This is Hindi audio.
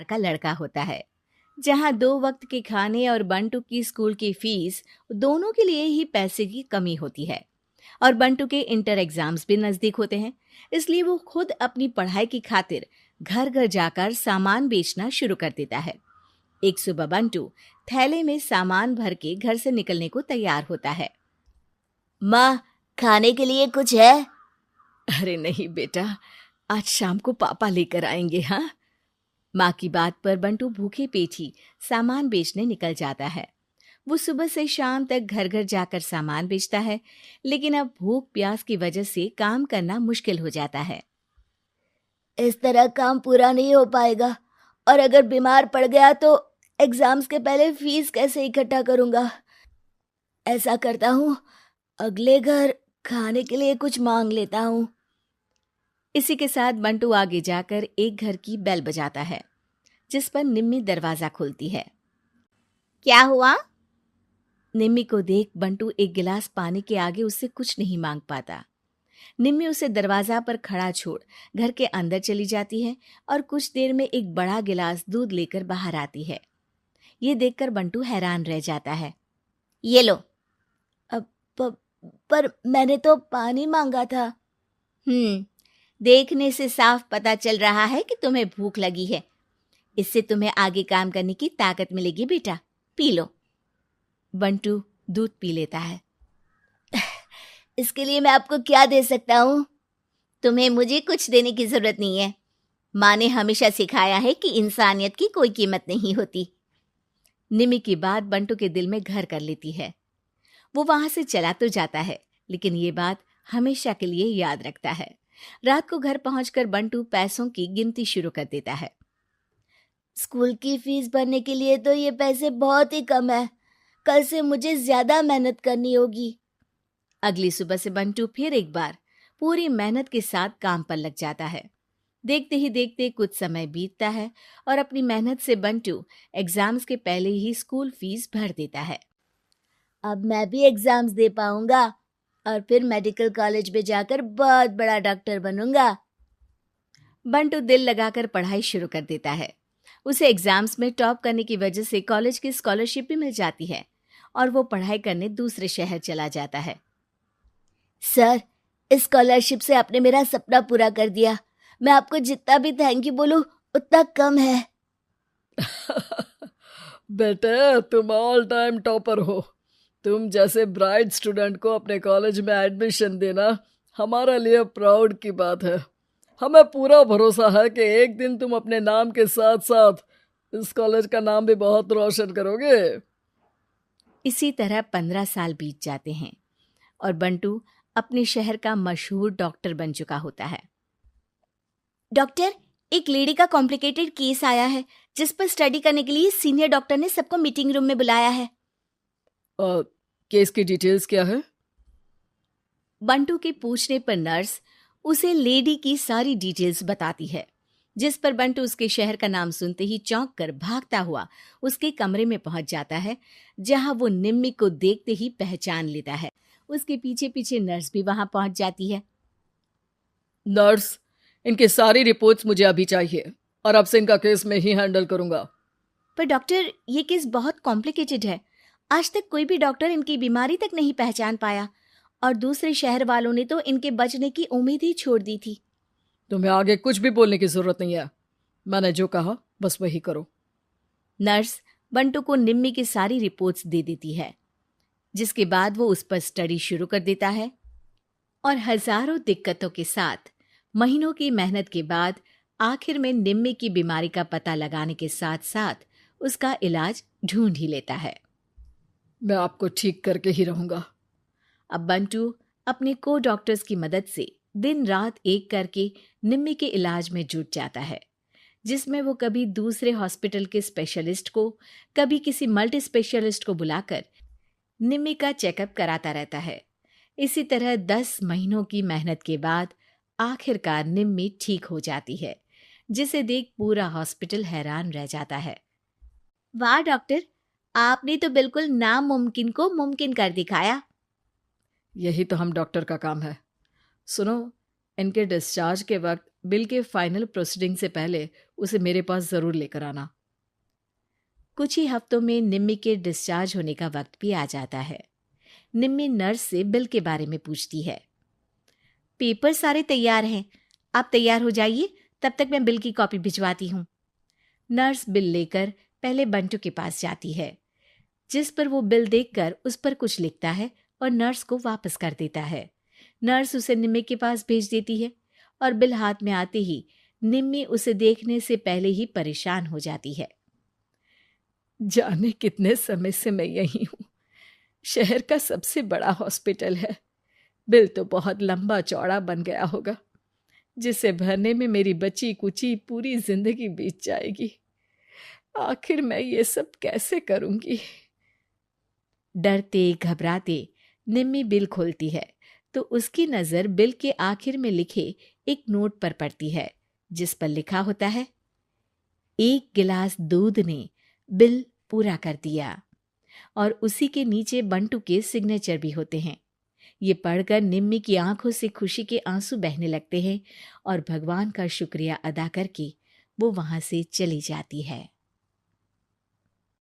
का लड़का होता है, जहां 2 वक्त के खाने और बंटू की स्कूल की फीस दोनों के लिए ही पैसे की कमी होती है। और बंटू के इंटर एग्जाम्स भी नजदीक होते हैं, इसलिए वो खुद अपनी पढ़ाई की खातिर घर घर जाकर सामान बेचना शुरू कर देता है। एक सुबह बंटू थैले में सामान भर के घर से निकलने को तैयार होता है। माँ, खाने के लिए कुछ है? अरे नहीं बेटा, आज शाम को पापा लेकर आएंगे। हाँ, माँ की बात पर बंटू भूखे पेट ही सामान बेचने निकल जाता है। वो सुबह से शाम तक घर घर जाकर सामान बेचता है, लेकिन अब भूख प्यास की वजह से काम करना मुश्किल हो जाता है। इस तरह काम पूरा नहीं हो पाएगा, और अगर बीमार पड़ गया तो एग्जाम्स के पहले फीस कैसे इकट्ठा करूंगा? ऐसा करता हूँ, अगले घर खाने के लिए कुछ मांग लेता हूँ। इसी के साथ बंटू आगे जाकर एक घर की बेल बजाता है, जिस पर निम्मी दरवाजा खोलती है। क्या हुआ? निम्मी को देख बंटू एक गिलास पानी के आगे उससे कुछ नहीं मांग पाता। निम्मी उसे दरवाजा पर खड़ा छोड़ घर के अंदर चली जाती है और कुछ देर में एक बड़ा गिलास दूध लेकर बाहर आती है। ये देखकर बंटू हैरान रह जाता है। ये लो। अब पर मैंने तो पानी मांगा था। देखने से साफ पता चल रहा है कि तुम्हें भूख लगी है। इससे तुम्हें आगे काम करने की ताकत मिलेगी बेटा, पी लो। बंटू दूध पी लेता है। इसके लिए मैं आपको क्या दे सकता हूँ? तुम्हें मुझे कुछ देने की जरूरत नहीं है। माँ ने हमेशा सिखाया है कि इंसानियत की कोई कीमत नहीं होती। निमी की बात बंटू के दिल में घर कर लेती है। वो वहां से चला तो जाता है, लेकिन ये बात हमेशा के लिए याद रखता है। रात को घर पहुंचकर बंटू पैसों की गिनती शुरू कर देता है। स्कूल की फीस भरने के लिए तो ये पैसे बहुत ही कम है। कल से मुझे ज्यादा मेहनत करनी होगी। अगली सुबह से बंटू फिर एक बार पूरी मेहनत के साथ काम पर लग जाता है। देखते ही देखते कुछ समय बीतता है और अपनी मेहनत से बंटू एग्जाम्स के पहले ही स्कूल फीस भर देता है। अब मैं भी एग्जाम्स दे पाऊंगा और फिर मेडिकल कॉलेज में जाकर बहुत बड़ा डॉक्टर बनूंगा। बंटू दिल लगाकर पढ़ाई शुरू कर देता है। उसे एग्जाम्स में टॉप करने की वजह से कॉलेज की स्कॉलरशिप भी मिल जाती है और वो पढ़ाई करने दूसरे शहर चला जाता है। सर, इस स्कॉलरशिप से आपने मेरा सपना पूरा कर दिया। मैं आपको जितना भी थैंक यू बोलूं उतना कम है। बेटे, तुम ऑल टाइम टॉपर हो। तुम जैसे ब्राइट स्टूडेंट को अपने कॉलेज में एडमिशन देना हमारे लिए प्राउड की बात है। हमें पूरा भरोसा है कि एक दिन तुम अपने नाम के साथ साथ इस कॉलेज का नाम भी बहुत रोशन करोगे। इसी तरह 15 साल बीत जाते हैं और बंटू अपने शहर का मशहूर डॉक्टर बन चुका होता है। डॉक्टर, एक लेडी का कॉम्प्लिकेटेड केस आया है जिस पर स्टडी करने के लिए सीनियर डॉक्टर ने सबको मीटिंग रूम में बुलाया है। केस की डिटेल्स क्या है? बंटू के पूछने पर नर्स उसे लेडी की सारी डिटेल्स बताती है, जिस पर बंटू उसके शहर का नाम सुनते ही चौंक कर भागता हुआ उसके कमरे में पहुंच जाता है, जहां वो निम्मी को देखते ही पहचान लेता है। उसके पीछे पीछे नर्स भी वहां पहुंच जाती है। नर्स, इनकी सारी रिपोर्ट्स मुझे अभी चाहिए और अब से इनका केस मैं ही हैंडल करूंगा। पर डॉक्टर, ये केस बहुत कॉम्प्लिकेटेड है। आज तक कोई भी डॉक्टर इनकी बीमारी तक नहीं पहचान पाया और दूसरे शहर वालों ने तो इनके बचने की उम्मीद ही छोड़ दी थी। तुम्हें आगे कुछ भी बोलने की जरूरत नहीं है। मैंने जो कहा बस वही करो। नर्स बंटू को निम्मी की सारी रिपोर्ट्स दे देती है, जिसके बाद वो उस पर स्टडी शुरू कर देता है और हजारों दिक्कतों के साथ महीनों की मेहनत के बाद आखिर में निम्मी की बीमारी का पता लगाने के साथ साथ उसका इलाज ढूंढ ही लेता है। मैं आपको ठीक करके ही रहूंगा। अब बंटू अपने को डॉक्टर्स की मदद से दिन रात एक करके निम्मी के इलाज में जुट जाता है, जिसमें वो कभी दूसरे हॉस्पिटल के स्पेशलिस्ट को, कभी किसी मल्टी स्पेशलिस्ट को बुलाकर निम्मी का चेकअप कराता रहता है। इसी तरह 10 महीनों की मेहनत के बाद आखिरकार निम्मी ठीक हो जाती है, जिसे देख पूरा हॉस्पिटल हैरान रह जाता है। वाह डॉक्टर, आपने तो बिल्कुल नामुमकिन को मुमकिन कर दिखाया। यही तो हम डॉक्टर का काम है। सुनो, इनके डिस्चार्ज के वक्त बिल के फाइनल प्रोसीडिंग से पहले उसे मेरे पास ज़रूर लेकर आना। कुछ ही हफ्तों में निम्मी के डिस्चार्ज होने का वक्त भी आ जाता है। निम्मी नर्स से बिल के बारे में पूछती है। पेपर सारे तैयार हैं, आप तैयार हो जाइए, तब तक मैं बिल की कॉपी भिजवाती हूँ। नर्स बिल लेकर पहले बंटू के पास जाती है, जिस पर वो बिल देखकर उस पर कुछ लिखता है और नर्स को वापस कर देता है। नर्स उसे निम्मी के पास भेज देती है और बिल हाथ में आते ही निम्मी उसे देखने से पहले ही परेशान हो जाती है। जाने कितने समय से मैं यहीं हूँ। शहर का सबसे बड़ा हॉस्पिटल है। बिल तो बहुत लंबा चौड़ा बन गया होगा, जिसे भरने में मेरी बची कुची पूरी जिंदगी बीत जाएगी। आखिर मैं ये सब कैसे करूंगी? डरते घबराते निम्मी बिल खोलती है तो उसकी नज़र बिल के आखिर में लिखे एक नोट पर पड़ती है, जिस पर लिखा होता है, 1 गिलास दूध ने बिल पूरा कर दिया। और उसी के नीचे बंटू के सिग्नेचर भी होते हैं। ये पढ़कर निम्मी की आंखों से खुशी के आंसू बहने लगते हैं और भगवान का शुक्रिया अदा करके वो वहां से चली जाती है।